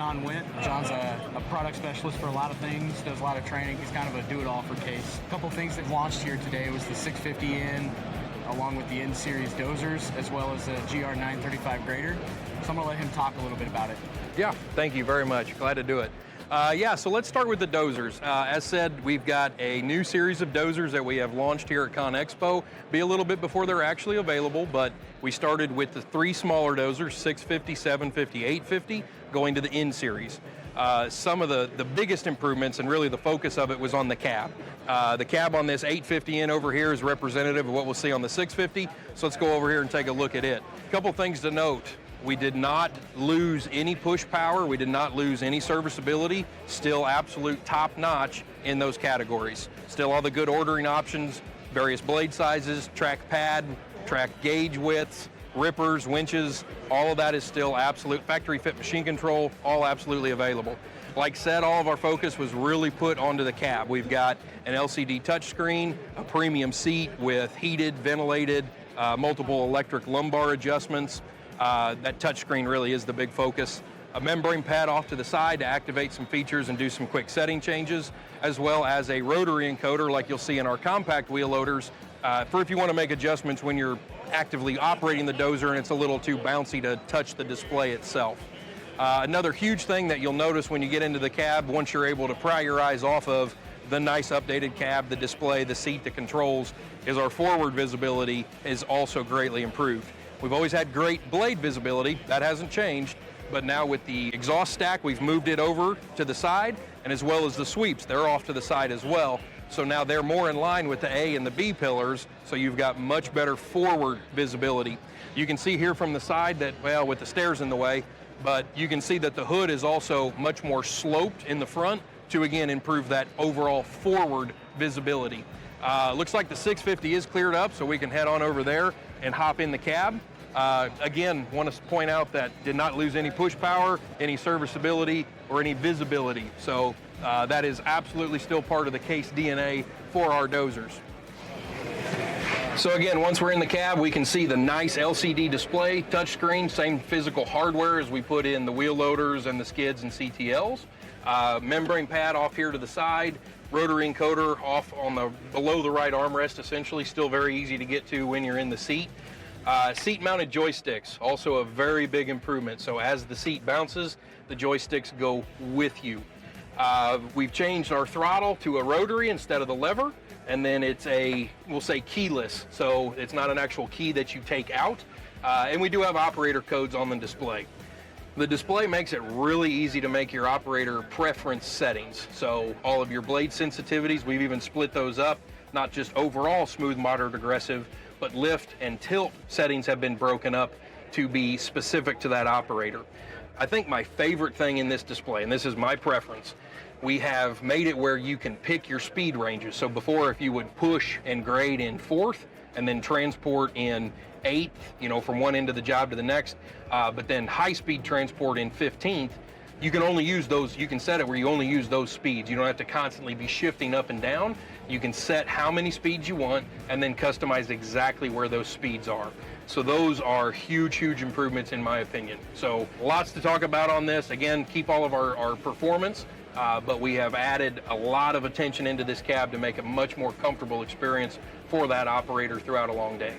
John Wint. John's a product specialist for a lot of things, does a lot of training. He's kind of a do-it-all for CASE. A couple things that launched here today was the 650N, along with the N-Series Dozers, as well as the GR935 grader. So I'm gonna let him talk a little bit about it. Yeah, thank you very much. Glad to do it. So let's start with the dozers. As said, we've got a new series of dozers that we have launched here at ConExpo. Be a little bit before they're actually available, but we started with the 3 smaller dozers, 650, 750, 850, going to the N-Series. Some of the biggest improvements, and really the focus of it, was on the cab. The cab on this 850N over here is representative of what we'll see on the 650, so let's go over here and take a look at it. A couple things to note. We did not lose any push power. We did not lose any serviceability. Still absolute top notch in those categories. Still all the good ordering options, various blade sizes, track pad, track gauge widths, rippers, winches, all of that is still absolute factory fit machine control, all absolutely available. Like said, all of our focus was really put onto the cab. We've got an LCD touchscreen, a premium seat with heated, ventilated, multiple electric lumbar adjustments. That touchscreen really is the big focus. A membrane pad off to the side to activate some features and do some quick setting changes, as well as a rotary encoder like you'll see in our compact wheel loaders, for if you want to make adjustments when you're actively operating the dozer and it's a little too bouncy to touch the display itself. Another huge thing that you'll notice when you get into the cab, once you're able to pry your eyes off of the nice updated cab, the display, the seat, the controls, is our forward visibility is also greatly improved. We've always had great blade visibility, that hasn't changed, but now with the exhaust stack, we've moved it over to the side, and as well as the sweeps, they're off to the side as well. So now they're more in line with the A and the B pillars, so you've got much better forward visibility. You can see here from the side that, well, with the stairs in the way, but you can see that the hood is also much more sloped in the front to, again, improve that overall forward visibility. Looks like the 650 is cleared up, so we can head on over there and hop in the cab. Again, want to point out that did not lose any push power, any serviceability, or any visibility. So that is absolutely still part of the CASE DNA for our dozers. So again, once we're in the cab, we can see the nice LCD display, touchscreen, same physical hardware as we put in the wheel loaders and the skids and CTLs. Membrane pad off here to the side, rotary encoder off on the below the right armrest, essentially, still very easy to get to when you're in the seat. Seat mounted joysticks, also a very big improvement. So as the seat bounces, the joysticks go with you. We've changed our throttle to a rotary instead of the lever, and then it's we'll say keyless. So it's not an actual key that you take out. And we do have operator codes on the display. The display makes it really easy to make your operator preference settings. So all of your blade sensitivities, we've even split those up, not just overall smooth, moderate, aggressive, but lift and tilt settings have been broken up to be specific to that operator. I think my favorite thing in this display, and this is my preference, we have made it where you can pick your speed ranges. So before, if you would push and grade in 4th and then transport in 8th, you know, from one end of the job to the next, but then high-speed transport in 15th, you can only use those, you can set it where you only use those speeds. You don't have to constantly be shifting up and down. You can set how many speeds you want and then customize exactly where those speeds are. So those are huge, huge improvements in my opinion. So lots to talk about on this. Again, keep all of our performance, but we have added a lot of attention into this cab to make a much more comfortable experience for that operator throughout a long day.